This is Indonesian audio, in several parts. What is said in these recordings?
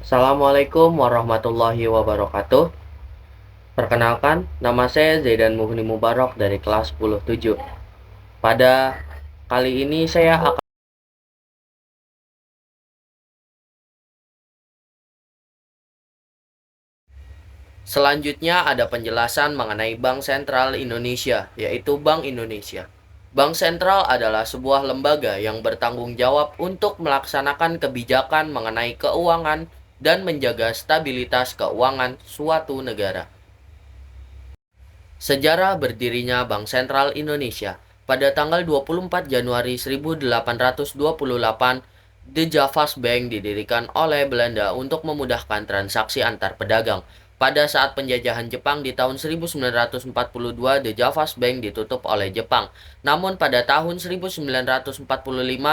Assalamualaikum warahmatullahi wabarakatuh. Perkenalkan, nama saya Zaidan Muhni Mubarak dari kelas 10-7. Pada kali ini saya akan selanjutnya ada penjelasan mengenai Bank Sentral Indonesia, yaitu Bank Indonesia. Bank Sentral adalah sebuah lembaga yang bertanggung jawab untuk melaksanakan kebijakan mengenai keuangan dan menjaga stabilitas keuangan suatu negara. Sejarah berdirinya Bank Sentral Indonesia. Pada tanggal 24 Januari 1828, The Javas Bank didirikan oleh Belanda untuk memudahkan transaksi antar pedagang. Pada saat penjajahan Jepang di tahun 1942, The Javas Bank ditutup oleh Jepang. Namun pada tahun 1945,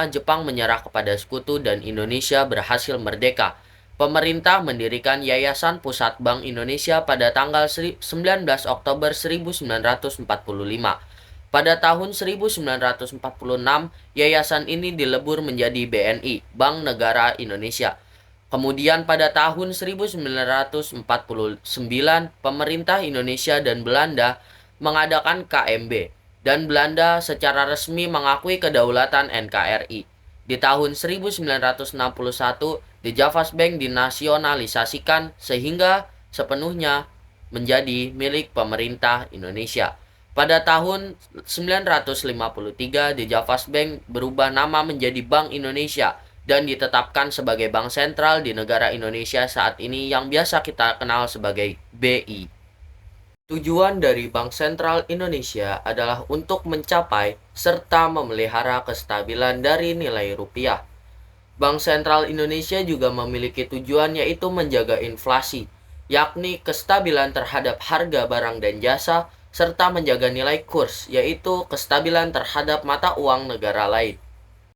Jepang menyerah kepada sekutu dan Indonesia berhasil merdeka. Pemerintah mendirikan Yayasan Pusat Bank Indonesia pada tanggal 19 Oktober 1945. Pada tahun 1946, yayasan ini dilebur menjadi BNI, Bank Negara Indonesia. Kemudian pada tahun 1949, pemerintah Indonesia dan Belanda mengadakan KMB, dan Belanda secara resmi mengakui kedaulatan NKRI. Di tahun 1961, The Javas Bank dinasionalisasikan sehingga sepenuhnya menjadi milik pemerintah Indonesia. Pada tahun 1953, The Javas Bank berubah nama menjadi Bank Indonesia dan ditetapkan sebagai bank sentral di negara Indonesia saat ini yang biasa kita kenal sebagai BI. Tujuan dari Bank Sentral Indonesia adalah untuk mencapai serta memelihara kestabilan dari nilai rupiah. Bank Sentral Indonesia juga memiliki tujuan yaitu menjaga inflasi, yakni kestabilan terhadap harga barang dan jasa, serta menjaga nilai kurs, yaitu kestabilan terhadap mata uang negara lain.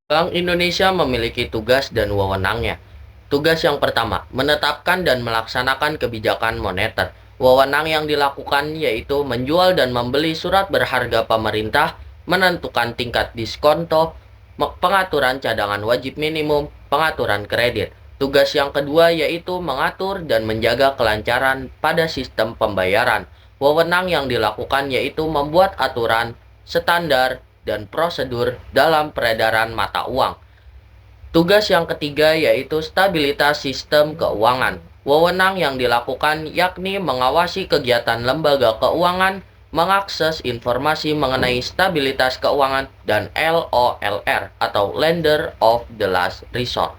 Bank Indonesia memiliki tugas dan wewenangnya. Tugas yang pertama, menetapkan dan melaksanakan kebijakan moneter. Wewenang yang dilakukan yaitu menjual dan membeli surat berharga pemerintah, menentukan tingkat diskonto, pengaturan cadangan wajib minimum, pengaturan kredit. Tugas yang kedua yaitu mengatur dan menjaga kelancaran pada sistem pembayaran. Wewenang yang dilakukan yaitu membuat aturan, standar, dan prosedur dalam peredaran mata uang. Tugas yang ketiga yaitu stabilitas sistem keuangan. Wewenang yang dilakukan yakni mengawasi kegiatan lembaga keuangan, mengakses informasi mengenai stabilitas keuangan, dan LOLR atau Lender of the Last Resort.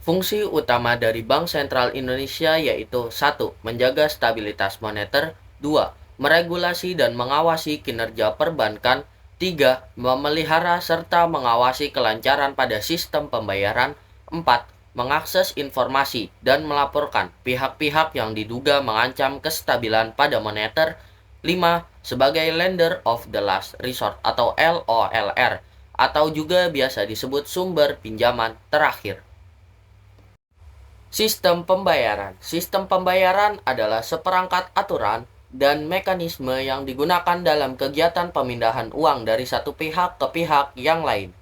Fungsi utama dari Bank Sentral Indonesia yaitu 1. Menjaga stabilitas moneter, 2. Meregulasi dan mengawasi kinerja perbankan, 3. Memelihara serta mengawasi kelancaran pada sistem pembayaran, 4. Mengakses informasi dan melaporkan pihak-pihak yang diduga mengancam kestabilan pada moneter, 5. Sebagai Lender of the Last Resort atau LOLR atau juga biasa disebut sumber pinjaman terakhir. Sistem pembayaran. Sistem pembayaran adalah seperangkat aturan dan mekanisme yang digunakan dalam kegiatan pemindahan uang dari satu pihak ke pihak yang lain.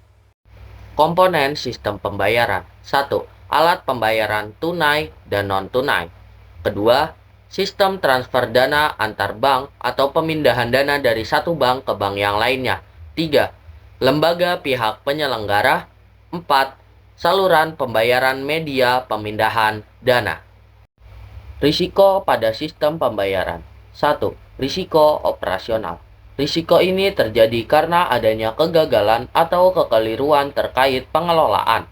Komponen sistem pembayaran. 1. Alat pembayaran tunai dan non-tunai. Kedua, sistem transfer dana antar bank atau pemindahan dana dari satu bank ke bank yang lainnya. 3. Lembaga pihak penyelenggara. 4. Saluran pembayaran media pemindahan dana. Risiko pada sistem pembayaran. 1. Risiko operasional. Risiko ini terjadi karena adanya kegagalan atau kekeliruan terkait pengelolaan.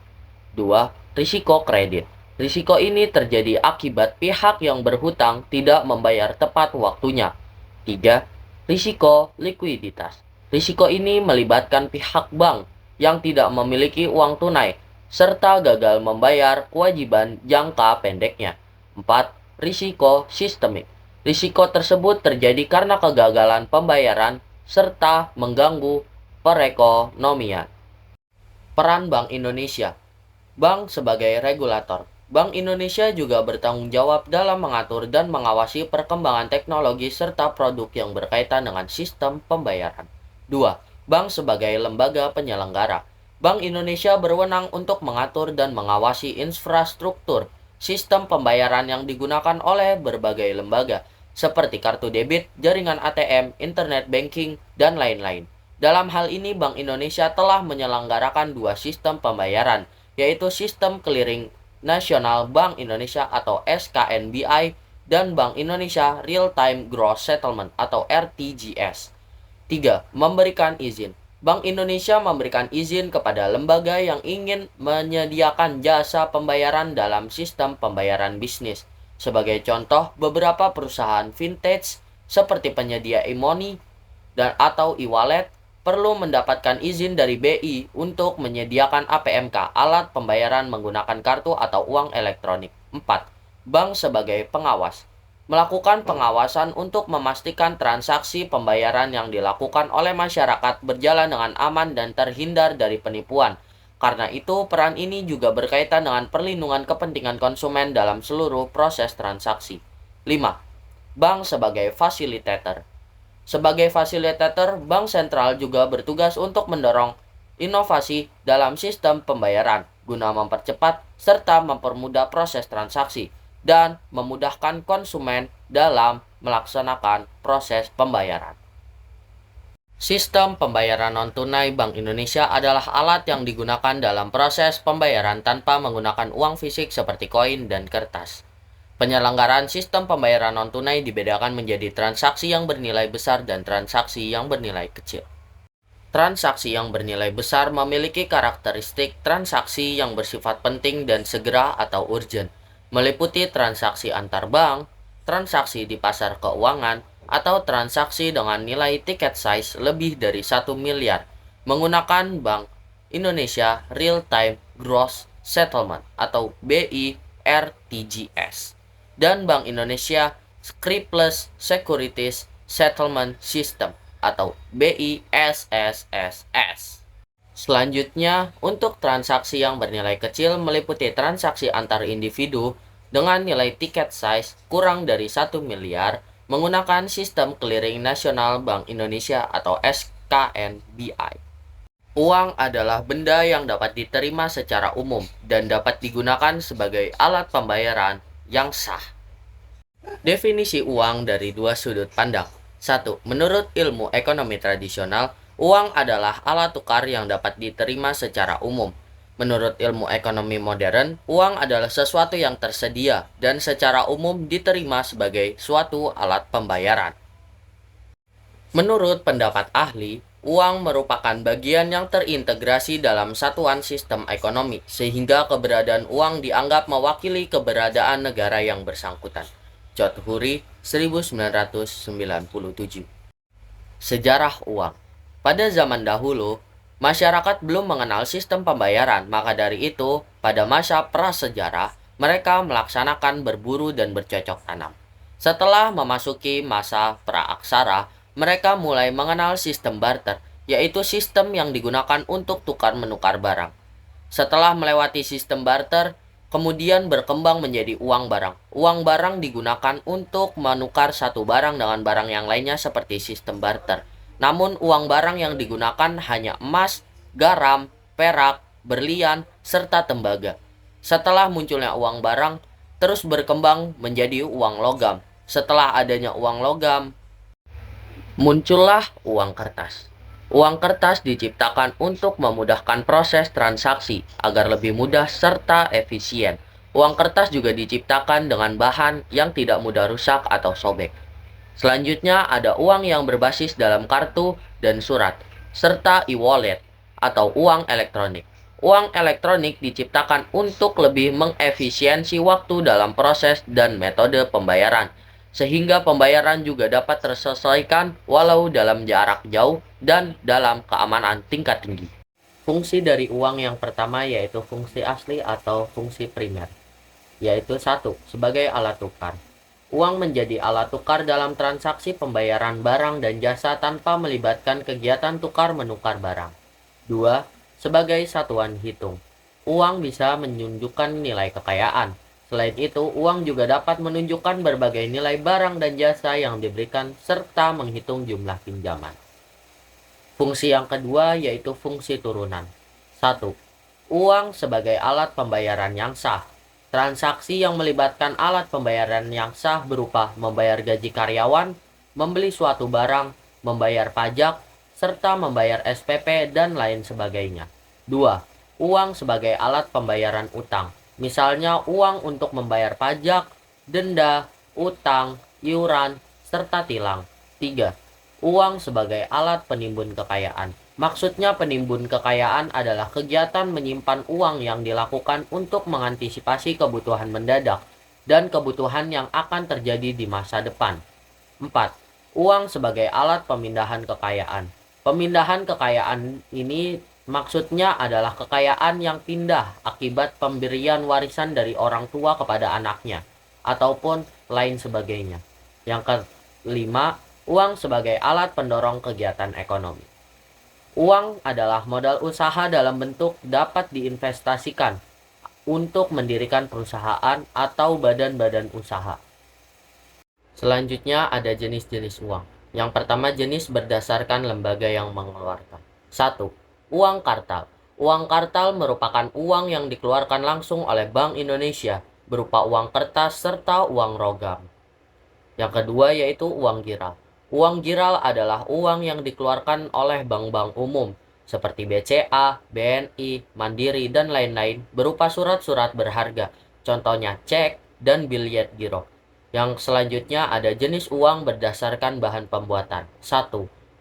2. Risiko kredit. Risiko ini terjadi akibat pihak yang berhutang tidak membayar tepat waktunya. 3. Risiko likuiditas. Risiko ini melibatkan pihak bank yang tidak memiliki uang tunai serta gagal membayar kewajiban jangka pendeknya. 4. Risiko sistemik. Risiko tersebut terjadi karena kegagalan pembayaran serta mengganggu perekonomian. Peran Bank Indonesia. Bank sebagai regulator. Bank Indonesia juga bertanggung jawab dalam mengatur dan mengawasi perkembangan teknologi serta produk yang berkaitan dengan sistem pembayaran. 2. Bank sebagai lembaga penyelenggara. Bank Indonesia berwenang untuk mengatur dan mengawasi infrastruktur sistem pembayaran yang digunakan oleh berbagai lembaga, seperti kartu debit, jaringan ATM, internet banking, dan lain-lain. Dalam hal ini, Bank Indonesia telah menyelenggarakan dua sistem pembayaran, yaitu Sistem Clearing Nasional Bank Indonesia atau SKNBI dan Bank Indonesia Real Time Gross Settlement atau RTGS. 3. Memberikan izin. Bank Indonesia memberikan izin kepada lembaga yang ingin menyediakan jasa pembayaran dalam sistem pembayaran bisnis. Sebagai contoh, beberapa perusahaan vintage seperti penyedia e-money dan atau e-wallet perlu mendapatkan izin dari BI untuk menyediakan APMK, alat pembayaran menggunakan kartu atau uang elektronik. 4. Bank sebagai pengawas. Melakukan pengawasan untuk memastikan transaksi pembayaran yang dilakukan oleh masyarakat berjalan dengan aman dan terhindar dari penipuan. Karena itu, peran ini juga berkaitan dengan perlindungan kepentingan konsumen dalam seluruh proses transaksi. 5. Bank sebagai fasilitator. Sebagai fasilitator, Bank Sentral juga bertugas untuk mendorong inovasi dalam sistem pembayaran guna mempercepat serta mempermudah proses transaksi dan memudahkan konsumen dalam melaksanakan proses pembayaran. Sistem pembayaran non-tunai Bank Indonesia adalah alat yang digunakan dalam proses pembayaran tanpa menggunakan uang fisik seperti koin dan kertas. Penyelenggaraan sistem pembayaran non-tunai dibedakan menjadi transaksi yang bernilai besar dan transaksi yang bernilai kecil. Transaksi yang bernilai besar memiliki karakteristik transaksi yang bersifat penting dan segera atau urgent, meliputi transaksi antar bank, transaksi di pasar keuangan, atau transaksi dengan nilai ticket size lebih dari 1 miliar menggunakan Bank Indonesia Real Time Gross Settlement atau BI-RTGS dan Bank Indonesia Scriptless Securities Settlement System atau BISSSS. Selanjutnya, untuk transaksi yang bernilai kecil meliputi transaksi antar individu dengan nilai tiket size kurang dari 1 miliar menggunakan Sistem Clearing Nasional Bank Indonesia atau SKNBI. Uang adalah benda yang dapat diterima secara umum dan dapat digunakan sebagai alat pembayaran yang sah. Definisi uang dari dua sudut pandang. 1. Menurut ilmu ekonomi tradisional, uang adalah alat tukar yang dapat diterima secara umum. Menurut ilmu ekonomi modern, uang adalah sesuatu yang tersedia dan secara umum diterima sebagai suatu alat pembayaran. Menurut pendapat ahli, uang merupakan bagian yang terintegrasi dalam satuan sistem ekonomi, sehingga keberadaan uang dianggap mewakili keberadaan negara yang bersangkutan. Choudhury, 1997. Sejarah uang. Pada zaman dahulu, masyarakat belum mengenal sistem pembayaran, maka dari itu, pada masa prasejarah, mereka melaksanakan berburu dan bercocok tanam. Setelah memasuki masa praaksara, mereka mulai mengenal sistem barter, yaitu sistem yang digunakan untuk tukar-menukar barang. Setelah melewati sistem barter, kemudian berkembang menjadi uang barang. Uang barang digunakan untuk menukar satu barang dengan barang yang lainnya seperti sistem barter. Namun uang barang yang digunakan hanya emas, garam, perak, berlian, serta tembaga. Setelah munculnya uang barang, terus berkembang menjadi uang logam. Setelah adanya uang logam, muncullah uang kertas. Uang kertas diciptakan untuk memudahkan proses transaksi agar lebih mudah serta efisien. Uang kertas juga diciptakan dengan bahan yang tidak mudah rusak atau sobek. Selanjutnya ada uang yang berbasis dalam kartu dan surat, serta e-wallet atau uang elektronik. Uang elektronik diciptakan untuk lebih mengefisiensi waktu dalam proses dan metode pembayaran, sehingga pembayaran juga dapat terselesaikan walau dalam jarak jauh dan dalam keamanan tingkat tinggi. Fungsi dari uang yang pertama yaitu fungsi asli atau fungsi primer, yaitu 1. Sebagai alat tukar. Uang menjadi alat tukar dalam transaksi pembayaran barang dan jasa tanpa melibatkan kegiatan tukar-menukar barang. 2. Sebagai satuan hitung. Uang bisa menunjukkan nilai kekayaan. Selain itu, uang juga dapat menunjukkan berbagai nilai barang dan jasa yang diberikan serta menghitung jumlah pinjaman. Fungsi yang kedua yaitu fungsi turunan. 1. Uang sebagai alat pembayaran yang sah. Transaksi yang melibatkan alat pembayaran yang sah berupa membayar gaji karyawan, membeli suatu barang, membayar pajak, serta membayar SPP dan lain sebagainya. 2. Uang sebagai alat pembayaran utang. Misalnya uang untuk membayar pajak, denda, utang, iuran, serta tilang. 3. Uang sebagai alat penimbun kekayaan. Maksudnya penimbun kekayaan adalah kegiatan menyimpan uang yang dilakukan untuk mengantisipasi kebutuhan mendadak dan kebutuhan yang akan terjadi di masa depan. 4. Uang sebagai alat pemindahan kekayaan. Pemindahan kekayaan ini maksudnya adalah kekayaan yang pindah akibat pemberian warisan dari orang tua kepada anaknya ataupun lain sebagainya. Yang kelima, uang sebagai alat pendorong kegiatan ekonomi. Uang adalah modal usaha dalam bentuk dapat diinvestasikan untuk mendirikan perusahaan atau badan-badan usaha. Selanjutnya ada jenis-jenis uang. Yang pertama jenis berdasarkan lembaga yang mengeluarkan. 1. Uang kartal. Uang kartal merupakan uang yang dikeluarkan langsung oleh Bank Indonesia berupa uang kertas serta uang logam. Yang kedua yaitu uang giral. Uang giral adalah uang yang dikeluarkan oleh bank-bank umum seperti BCA, BNI, Mandiri, dan lain-lain berupa surat-surat berharga, contohnya cek dan biljet giro. Yang selanjutnya ada jenis uang berdasarkan bahan pembuatan. 1.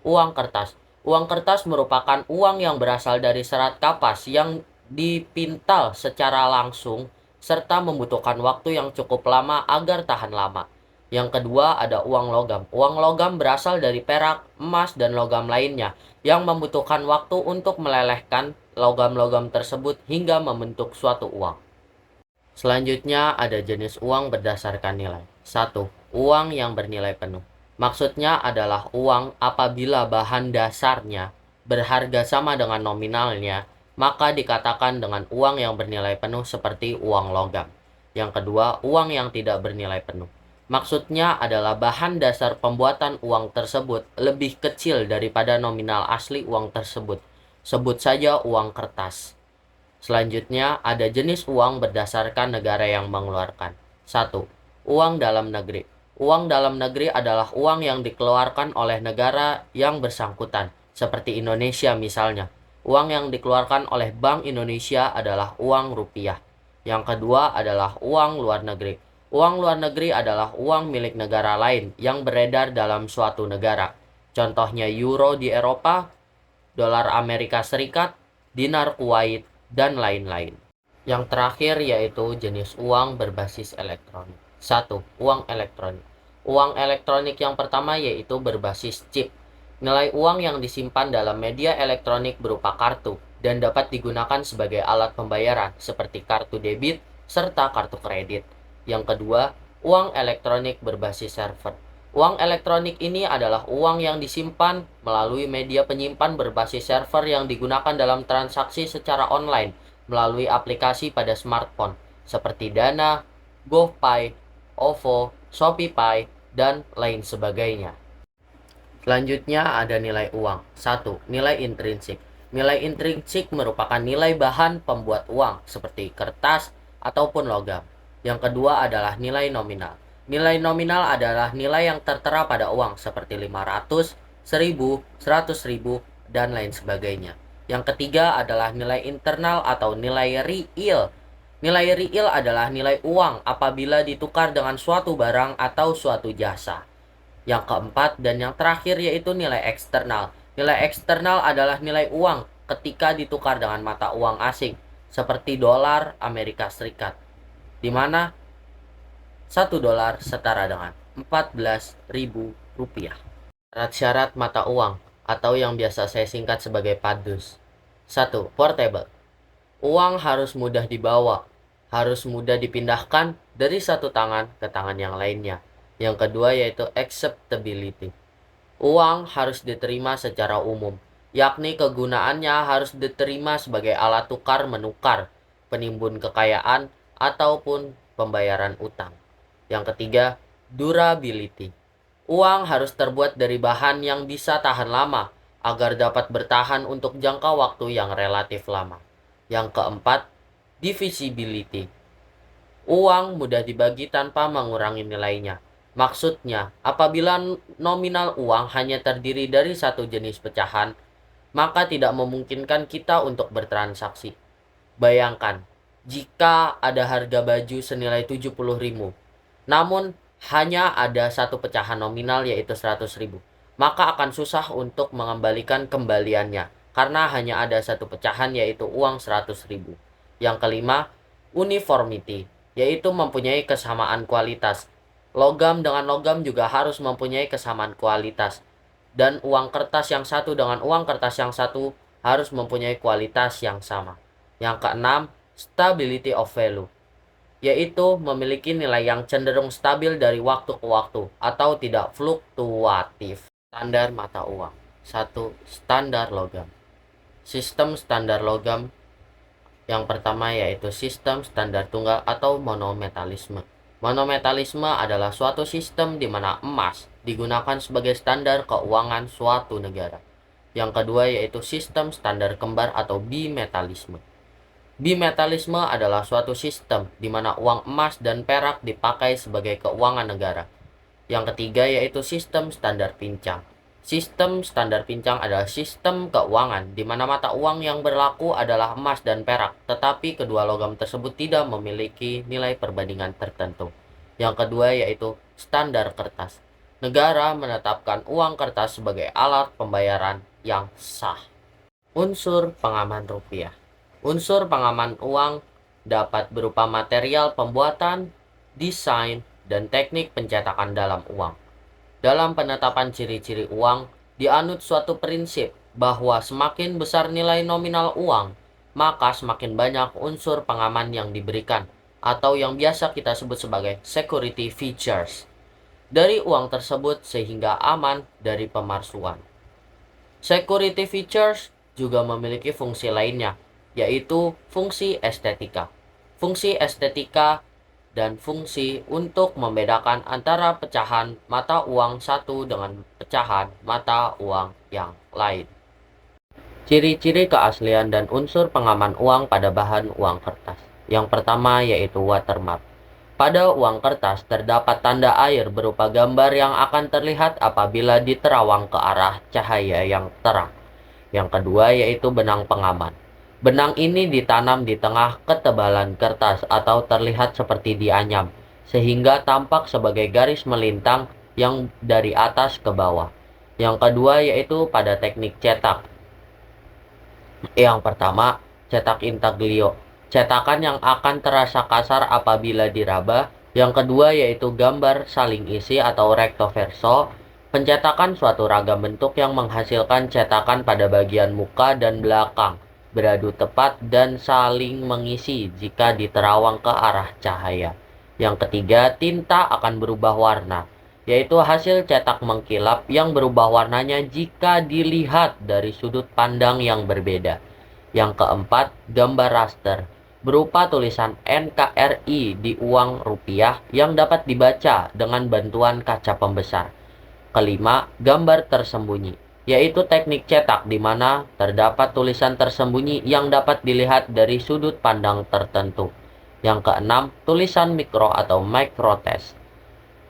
Uang kertas. Uang kertas merupakan uang yang berasal dari serat kapas yang dipintal secara langsung serta membutuhkan waktu yang cukup lama agar tahan lama. Yang kedua ada uang logam. Uang logam berasal dari perak, emas, dan logam lainnya yang membutuhkan waktu untuk melelehkan logam-logam tersebut hingga membentuk suatu uang. Selanjutnya ada jenis uang berdasarkan nilai. 1. Uang yang bernilai penuh. Maksudnya adalah uang apabila bahan dasarnya berharga sama dengan nominalnya, maka dikatakan dengan uang yang bernilai penuh seperti uang logam. Yang kedua, uang yang tidak bernilai penuh. Maksudnya adalah bahan dasar pembuatan uang tersebut lebih kecil daripada nominal asli uang tersebut. Sebut saja uang kertas. Selanjutnya ada jenis uang berdasarkan negara yang mengeluarkan. 1. Uang dalam negeri. Uang dalam negeri adalah uang yang dikeluarkan oleh negara yang bersangkutan, seperti Indonesia misalnya. Uang yang dikeluarkan oleh Bank Indonesia adalah uang rupiah. Yang kedua adalah uang luar negeri. Uang luar negeri adalah uang milik negara lain yang beredar dalam suatu negara. Contohnya euro di Eropa, dolar Amerika Serikat, dinar Kuwait, dan lain-lain. Yang terakhir yaitu jenis uang berbasis elektronik. 1. Uang elektronik. Uang elektronik yang pertama yaitu berbasis chip. Nilai uang yang disimpan dalam media elektronik berupa kartu dan dapat digunakan sebagai alat pembayaran seperti kartu debit serta kartu kredit. Yang kedua, uang elektronik berbasis server. Uang elektronik ini adalah uang yang disimpan melalui media penyimpan berbasis server yang digunakan dalam transaksi secara online melalui aplikasi pada smartphone seperti Dana, GoPay, OVO, ShopeePay, dan lain sebagainya. Selanjutnya ada nilai uang. 1. Nilai intrinsik. Nilai intrinsik merupakan nilai bahan pembuat uang seperti kertas ataupun logam. Yang kedua adalah nilai nominal. Nilai nominal adalah nilai yang tertera pada uang seperti 500, 1000, 100.000, dan lain sebagainya. Yang ketiga adalah nilai internal atau nilai real. Nilai real adalah nilai uang apabila ditukar dengan suatu barang atau suatu jasa. Yang keempat dan yang terakhir yaitu nilai eksternal. Nilai eksternal adalah nilai uang ketika ditukar dengan mata uang asing seperti dolar Amerika Serikat, di mana 1 dolar setara dengan 14.000 rupiah. Syarat-syarat mata uang atau yang biasa saya singkat sebagai PADUS. 1. Portable. Uang harus mudah dibawa, harus mudah dipindahkan dari satu tangan ke tangan yang lainnya. Yang kedua yaitu acceptability. Uang harus diterima secara umum, yakni kegunaannya harus diterima sebagai alat tukar menukar, penimbun kekayaan, ataupun pembayaran utang. Yang ketiga, durability. Uang harus terbuat dari bahan yang bisa tahan lama agar dapat bertahan untuk jangka waktu yang relatif lama. Yang keempat, divisibility. Uang mudah dibagi tanpa mengurangi nilainya. Maksudnya, apabila nominal uang hanya terdiri dari satu jenis pecahan, maka tidak memungkinkan kita untuk bertransaksi. Bayangkan, jika ada harga baju senilai 70.000, namun hanya ada satu pecahan nominal yaitu 100.000, maka akan susah untuk mengembalikan kembaliannya karena hanya ada satu pecahan yaitu uang 100.000. Yang kelima, uniformity, yaitu mempunyai kesamaan kualitas. Logam dengan logam juga harus mempunyai kesamaan kualitas. Dan uang kertas yang satu dengan uang kertas yang satu harus mempunyai kualitas yang sama. Yang keenam, stability of value, yaitu memiliki nilai yang cenderung stabil dari waktu ke waktu atau tidak fluktuatif. Standar mata uang. 1. Standar logam. Sistem standar logam yang pertama yaitu sistem standar tunggal atau monometalisme. Monometalisme adalah suatu sistem di mana emas digunakan sebagai standar keuangan suatu negara. Yang kedua yaitu sistem standar kembar atau bimetalisme. Bimetalisme adalah suatu sistem di mana uang emas dan perak dipakai sebagai keuangan negara. Yang ketiga yaitu sistem standar pincang. Sistem standar pincang adalah sistem keuangan di mana mata uang yang berlaku adalah emas dan perak, tetapi kedua logam tersebut tidak memiliki nilai perbandingan tertentu. Yang kedua yaitu standar kertas. Negara menetapkan uang kertas sebagai alat pembayaran yang sah. Unsur pengaman rupiah. Unsur pengaman uang dapat berupa material pembuatan, desain, dan teknik pencetakan dalam uang. Dalam penetapan ciri-ciri uang, dianut suatu prinsip bahwa semakin besar nilai nominal uang, maka semakin banyak unsur pengaman yang diberikan, atau yang biasa kita sebut sebagai security features, dari uang tersebut sehingga aman dari pemalsuan. Security features juga memiliki fungsi lainnya, yaitu fungsi estetika. Fungsi estetika dan fungsi untuk membedakan antara pecahan mata uang satu dengan pecahan mata uang yang lain. Ciri-ciri keaslian dan unsur pengaman uang pada bahan uang kertas. Yang pertama yaitu watermark. Pada uang kertas terdapat tanda air berupa gambar yang akan terlihat apabila diterawang ke arah cahaya yang terang. Yang kedua yaitu benang pengaman. Benang ini ditanam di tengah ketebalan kertas atau terlihat seperti dianyam, sehingga tampak sebagai garis melintang yang dari atas ke bawah. Yang kedua yaitu pada teknik cetak. Yang pertama, cetak intaglio. Cetakan yang akan terasa kasar apabila diraba. Yang kedua yaitu gambar saling isi atau recto verso. Pencetakan suatu ragam bentuk yang menghasilkan cetakan pada bagian muka dan belakang, beradu tepat dan saling mengisi jika diterawang ke arah cahaya. Yang ketiga, tinta akan berubah warna, yaitu hasil cetak mengkilap yang berubah warnanya jika dilihat dari sudut pandang yang berbeda. Yang keempat, gambar raster, berupa tulisan NKRI di uang rupiah yang dapat dibaca dengan bantuan kaca pembesar. Kelima, gambar tersembunyi, yaitu teknik cetak di mana terdapat tulisan tersembunyi yang dapat dilihat dari sudut pandang tertentu. Yang keenam, tulisan mikro atau microtest.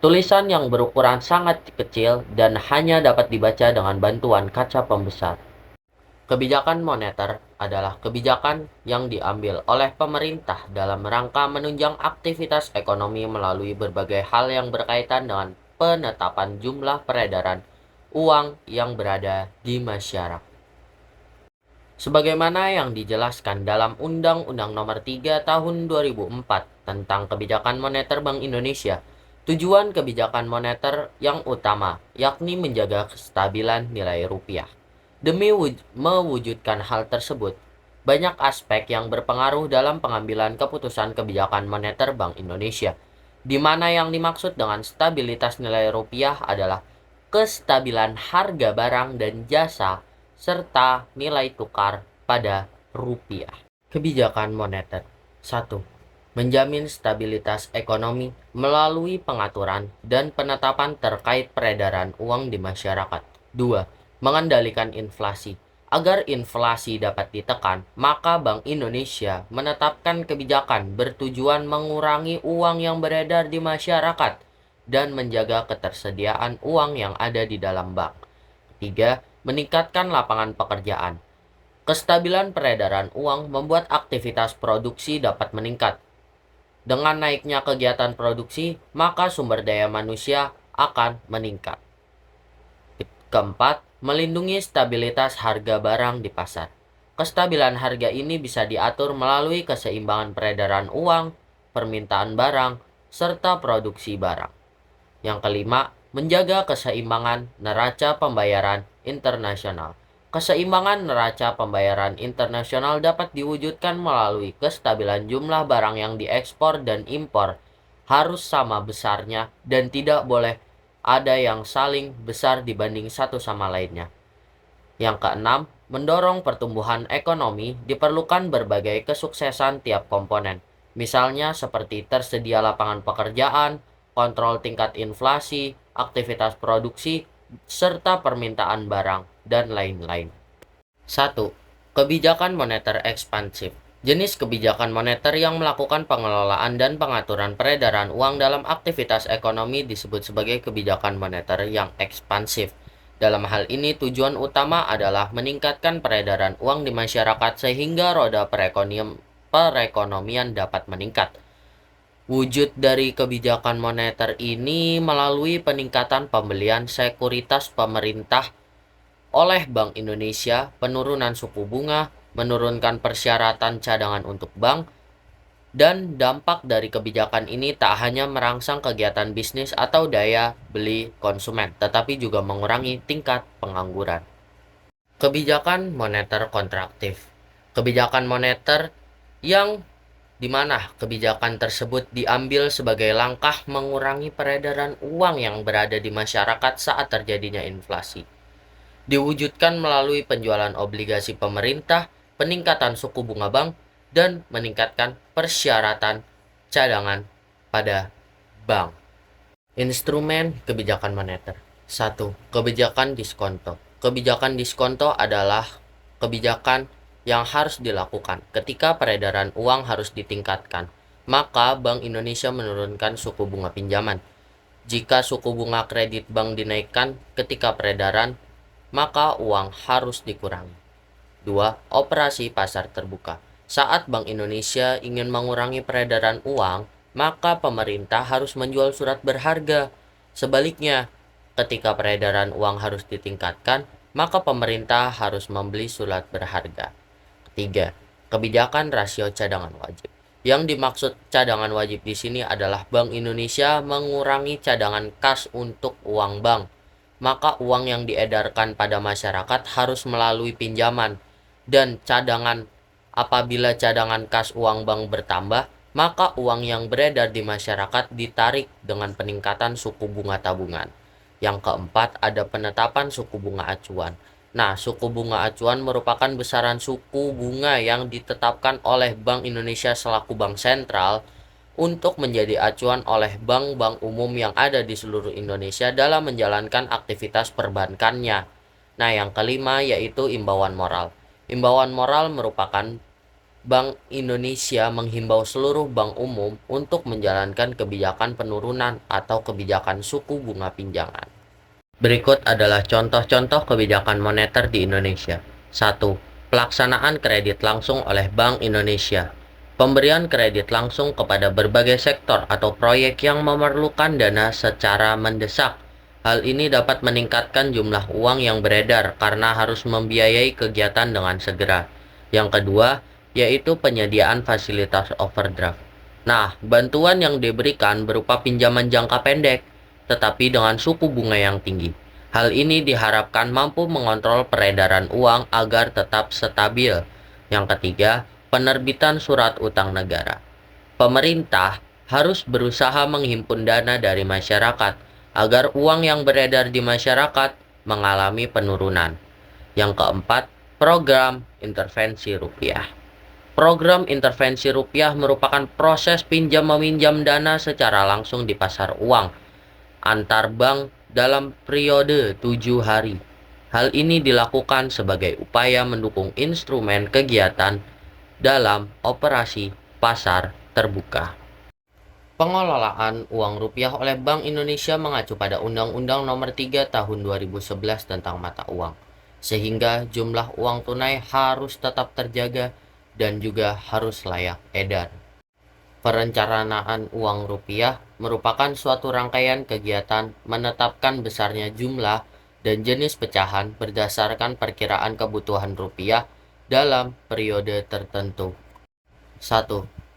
Tulisan yang berukuran sangat kecil dan hanya dapat dibaca dengan bantuan kaca pembesar. Kebijakan moneter adalah kebijakan yang diambil oleh pemerintah dalam rangka menunjang aktivitas ekonomi melalui berbagai hal yang berkaitan dengan penetapan jumlah peredaran uang yang berada di masyarakat. Sebagaimana yang dijelaskan dalam Undang-Undang Nomor 3 Tahun 2004 tentang Kebijakan Moneter Bank Indonesia, tujuan kebijakan moneter yang utama yakni menjaga kestabilan nilai rupiah. Demi mewujudkan hal tersebut, banyak aspek yang berpengaruh dalam pengambilan keputusan kebijakan moneter Bank Indonesia, di mana yang dimaksud dengan stabilitas nilai rupiah adalah kestabilan harga barang dan jasa serta nilai tukar pada rupiah. Kebijakan moneter. 1. Menjamin stabilitas ekonomi melalui pengaturan dan penetapan terkait peredaran uang di masyarakat. 2. Mengendalikan inflasi Agar inflasi dapat ditekan, maka Bank Indonesia menetapkan kebijakan bertujuan mengurangi uang yang beredar di masyarakat dan menjaga ketersediaan uang yang ada di dalam bank. Ketiga, meningkatkan lapangan pekerjaan. Kestabilan peredaran uang membuat aktivitas produksi dapat meningkat. Dengan naiknya kegiatan produksi, maka sumber daya manusia akan meningkat. Keempat, melindungi stabilitas harga barang di pasar. Kestabilan harga ini bisa diatur melalui keseimbangan peredaran uang, permintaan barang, serta produksi barang. Yang kelima, menjaga keseimbangan neraca pembayaran internasional. Keseimbangan neraca pembayaran internasional dapat diwujudkan melalui kestabilan jumlah barang yang diekspor dan impor harus sama besarnya dan tidak boleh ada yang saling besar dibanding satu sama lainnya. Yang keenam, mendorong pertumbuhan ekonomi diperlukan berbagai kesuksesan tiap komponen. Misalnya seperti tersedia lapangan pekerjaan, kontrol tingkat inflasi, aktivitas produksi, serta permintaan barang, dan lain-lain. 1. Kebijakan moneter ekspansif. Jenis kebijakan moneter yang melakukan pengelolaan dan pengaturan peredaran uang dalam aktivitas ekonomi disebut sebagai kebijakan moneter yang ekspansif. Dalam hal ini, tujuan utama adalah meningkatkan peredaran uang di masyarakat sehingga roda perekonomian dapat meningkat. Wujud dari kebijakan moneter ini melalui peningkatan pembelian sekuritas pemerintah oleh Bank Indonesia, penurunan suku bunga, menurunkan persyaratan cadangan untuk bank, dan dampak dari kebijakan ini tak hanya merangsang kegiatan bisnis atau daya beli konsumen, tetapi juga mengurangi tingkat pengangguran. Kebijakan moneter kontraktif. Kebijakan moneter yang dimana kebijakan tersebut diambil sebagai langkah mengurangi peredaran uang yang berada di masyarakat saat terjadinya inflasi. Diwujudkan melalui penjualan obligasi pemerintah, peningkatan suku bunga bank, dan meningkatkan persyaratan cadangan pada bank. Instrumen kebijakan moneter. 1. Kebijakan diskonto. Kebijakan diskonto adalah kebijakan yang harus dilakukan ketika peredaran uang harus ditingkatkan. Maka Bank Indonesia menurunkan suku bunga pinjaman. Jika suku bunga kredit bank dinaikkan ketika peredaran, maka uang harus dikurangi. 2. Operasi pasar terbuka. Saat Bank Indonesia ingin mengurangi peredaran uang, maka pemerintah harus menjual surat berharga. Sebaliknya, ketika peredaran uang harus ditingkatkan, maka pemerintah harus membeli surat berharga. Ketiga, kebijakan rasio cadangan wajib. Yang dimaksud cadangan wajib di sini adalah Bank Indonesia mengurangi cadangan kas untuk uang bank. Maka uang yang diedarkan pada masyarakat harus melalui pinjaman, dan apabila cadangan kas uang bank bertambah, maka uang yang beredar di masyarakat ditarik dengan peningkatan suku bunga tabungan. Yang keempat, ada penetapan suku bunga acuan. Nah, suku bunga acuan merupakan besaran suku bunga yang ditetapkan oleh Bank Indonesia selaku bank sentral untuk menjadi acuan oleh bank-bank umum yang ada di seluruh Indonesia dalam menjalankan aktivitas perbankannya. Nah, yang kelima yaitu imbauan moral. Imbauan moral merupakan Bank Indonesia menghimbau seluruh bank umum untuk menjalankan kebijakan penurunan atau kebijakan suku bunga pinjaman. Berikut adalah contoh-contoh kebijakan moneter di Indonesia. 1. Pelaksanaan kredit langsung oleh Bank Indonesia. Pemberian kredit langsung kepada berbagai sektor atau proyek yang memerlukan dana secara mendesak. Hal ini dapat meningkatkan jumlah uang yang beredar karena harus membiayai kegiatan dengan segera. Yang kedua, yaitu penyediaan fasilitas overdraft. Nah, bantuan yang diberikan berupa pinjaman jangka pendek, tetapi dengan suku bunga yang tinggi. Hal ini diharapkan mampu mengontrol peredaran uang agar tetap stabil. Yang ketiga, penerbitan surat utang negara. Pemerintah harus berusaha menghimpun dana dari masyarakat agar uang yang beredar di masyarakat mengalami penurunan. Yang keempat, program intervensi rupiah. Program intervensi rupiah merupakan proses pinjam-meminjam dana secara langsung di pasar uang antar bank dalam periode 7 hari. Hal ini dilakukan sebagai upaya mendukung instrumen kegiatan dalam operasi pasar terbuka. Pengelolaan uang rupiah oleh Bank Indonesia mengacu pada Undang-Undang Nomor 3 Tahun 2011 tentang mata uang, sehingga jumlah uang tunai harus tetap terjaga dan juga harus layak edar. Perencanaan uang rupiah merupakan suatu rangkaian kegiatan menetapkan besarnya jumlah dan jenis pecahan berdasarkan perkiraan kebutuhan rupiah dalam periode tertentu. 1.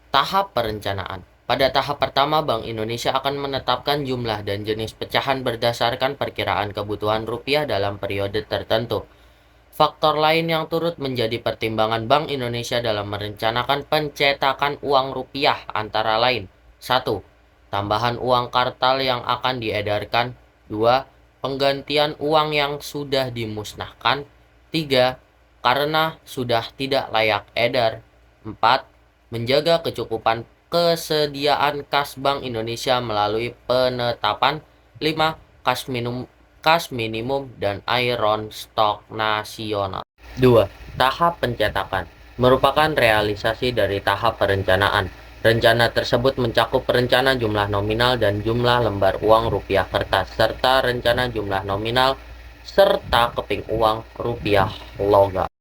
Tahap perencanaan. Pada tahap pertama, Bank Indonesia akan menetapkan jumlah dan jenis pecahan berdasarkan perkiraan kebutuhan rupiah dalam periode tertentu. Faktor lain yang turut menjadi pertimbangan Bank Indonesia dalam merencanakan pencetakan uang rupiah antara lain: 1. Tambahan uang kartal yang akan diedarkan. 2. Penggantian uang yang sudah dimusnahkan. 3. Karena sudah tidak layak edar. 4. Menjaga kecukupan kesediaan kas Bank Indonesia melalui penetapan 5. Kas minimum dan iron stock nasional. 2. Tahap pencetakan merupakan realisasi dari tahap perencanaan. Rencana tersebut mencakup rencana jumlah nominal dan jumlah lembar uang rupiah kertas, serta rencana jumlah nominal serta keping uang rupiah logam.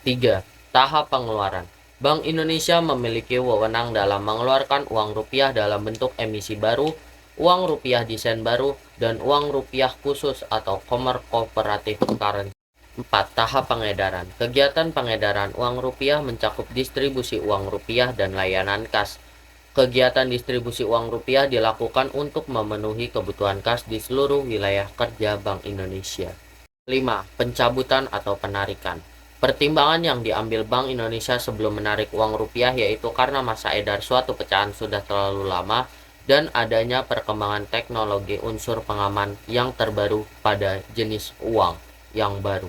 3. Tahap pengeluaran. Bank Indonesia memiliki wewenang dalam mengeluarkan uang rupiah dalam bentuk emisi baru, uang rupiah desain baru, dan uang rupiah khusus atau cooperative currency. 4. Tahap pengedaran. Kegiatan pengedaran uang rupiah mencakup distribusi uang rupiah dan layanan kas. Kegiatan distribusi uang rupiah dilakukan untuk memenuhi kebutuhan kas di seluruh wilayah kerja Bank Indonesia. 5. Pencabutan atau penarikan. Pertimbangan yang diambil Bank Indonesia sebelum menarik uang rupiah yaitu karena masa edar suatu pecahan sudah terlalu lama dan adanya perkembangan teknologi unsur pengaman yang terbaru pada jenis uang yang baru.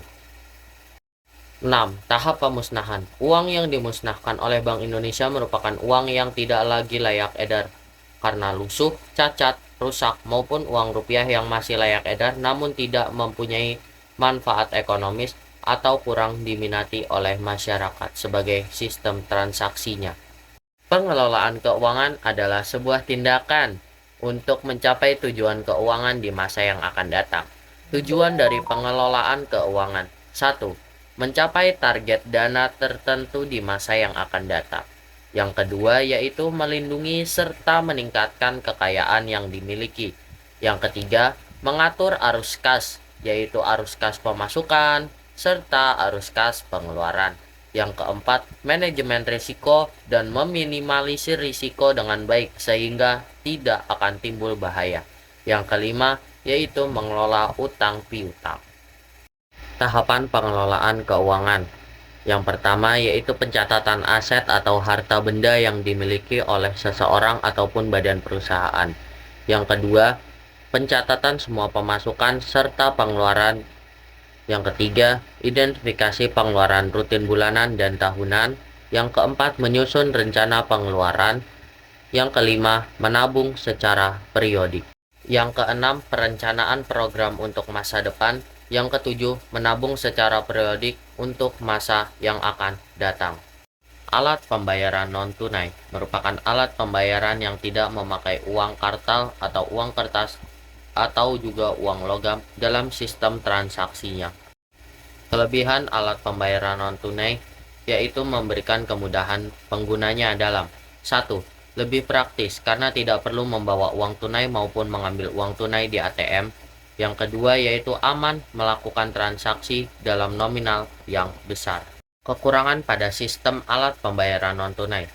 6. Tahap pemusnahan. Uang yang dimusnahkan oleh Bank Indonesia merupakan uang yang tidak lagi layak edar karena lusuh, cacat, rusak, maupun uang rupiah yang masih layak edar namun tidak mempunyai manfaat ekonomis atau kurang diminati oleh masyarakat sebagai sistem transaksinya. Pengelolaan keuangan adalah sebuah tindakan untuk mencapai tujuan keuangan di masa yang akan datang. Tujuan dari pengelolaan keuangan: 1. Mencapai target dana tertentu di masa yang akan datang. Yang kedua yaitu melindungi serta meningkatkan kekayaan yang dimiliki. Yang ketiga, mengatur arus kas, yaitu arus kas pemasukan, serta arus kas pengeluaran. Yang keempat, manajemen risiko dan meminimalisir risiko dengan baik sehingga tidak akan timbul bahaya. Yang kelima, yaitu mengelola utang piutang. Tahapan pengelolaan keuangan. Yang pertama yaitu pencatatan aset atau harta benda yang dimiliki oleh seseorang ataupun badan perusahaan. Yang kedua, pencatatan semua pemasukan serta pengeluaran. Yang ketiga, identifikasi pengeluaran rutin bulanan dan tahunan. Yang keempat, menyusun rencana pengeluaran. Yang kelima, menabung secara periodik. Yang keenam, perencanaan program untuk masa depan. Yang ketujuh, menabung secara periodik untuk masa yang akan datang. Alat pembayaran non-tunai merupakan alat pembayaran yang tidak memakai uang kartal atau uang kertas atau juga uang logam dalam sistem transaksinya. Kelebihan alat pembayaran non-tunai yaitu memberikan kemudahan penggunanya dalam: 1. Lebih praktis karena tidak perlu membawa uang tunai maupun mengambil uang tunai di ATM. Yang kedua yaitu aman melakukan transaksi dalam nominal yang besar. Kekurangan pada sistem alat pembayaran non-tunai: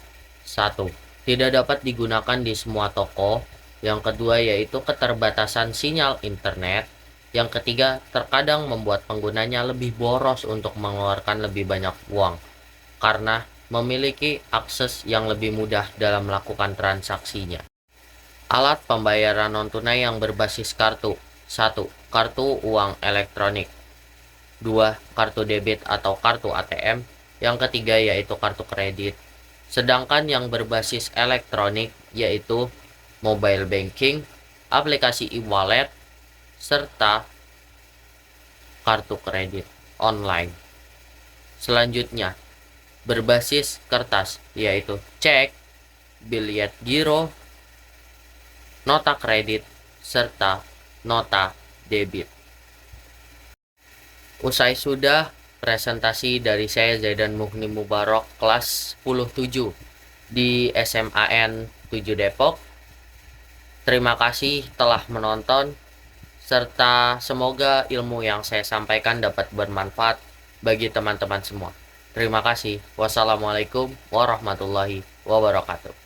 1. Tidak dapat digunakan di semua toko. Yang kedua yaitu keterbatasan sinyal internet. Yang ketiga, terkadang membuat penggunanya lebih boros untuk mengeluarkan lebih banyak uang karena memiliki akses yang lebih mudah dalam melakukan transaksinya. Alat pembayaran non-tunai yang berbasis kartu: 1. Kartu uang elektronik. 2. Kartu debit atau kartu ATM. Yang ketiga yaitu kartu kredit. Sedangkan yang berbasis elektronik yaitu mobile banking, aplikasi e-wallet, serta kartu kredit online. Selanjutnya, berbasis kertas, yaitu cek, bilet giro, nota kredit, serta nota debit. Usai sudah presentasi dari saya Zaidan Mughni Mubarok kelas 10-7 di SMAN 7 Depok. Terima kasih telah menonton, serta semoga ilmu yang saya sampaikan dapat bermanfaat bagi teman-teman semua. Terima kasih. Wassalamualaikum warahmatullahi wabarakatuh.